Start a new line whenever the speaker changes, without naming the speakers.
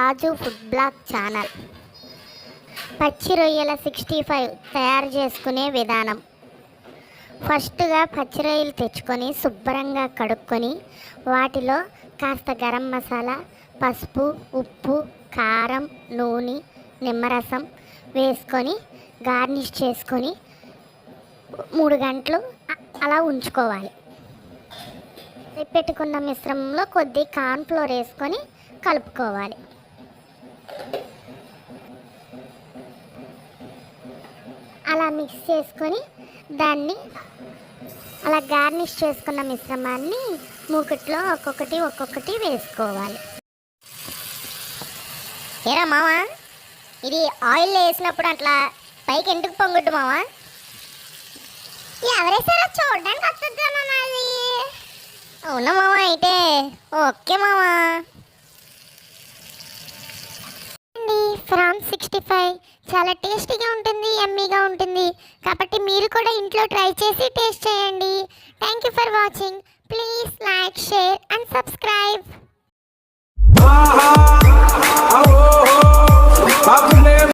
రాజు food blog channel. పచ్చి రొయ్యల 65 తయారు చేసుకునే విధానం. ఫస్ట్గా పచ్చి రొయ్యలు తెచ్చుకొని శుభ్రంగా కడుక్కొని వాటిలో కాస్త గరం మసాలా, పసుపు, ఉప్పు, కారం, నూనె, నిమ్మరసం వేసుకొని గార్నిష్ చేసుకొని 3 గంటలు అలా ఉంచుకోవాలి. పెట్టుకున్న మిశ్రమంలో కొద్ది కార్న్ఫ్లోర్ వేసుకొని కలుపుకోవాలి. అలా మిక్స్ చేసుకొని దాన్ని అలా గార్నిష్ చేసుకున్న మిశ్రమాన్ని మూకుట్లో ఒక్కొక్కటి వేసుకోవాలి. ఏరా మావా, ఇది ఆయిల్ వేసినప్పుడు అట్లా పైకి ఎందుకు పొంగుద్దు మావా? ఎవరేసారో చూడడానికి వస్తుందా మాది? అవునా మావా? అయితే ఓకే మావా. ఫ్రాన్స్ 65 చాలా టేస్టీగా ఉంటుంది, యమ్మీగా ఉంటుంది. కాబట్టి మీరు కూడా ఇంట్లో ట్రై చేసి టేస్ట్ చేయండి. Thank you for watching. Please like, share and subscribe.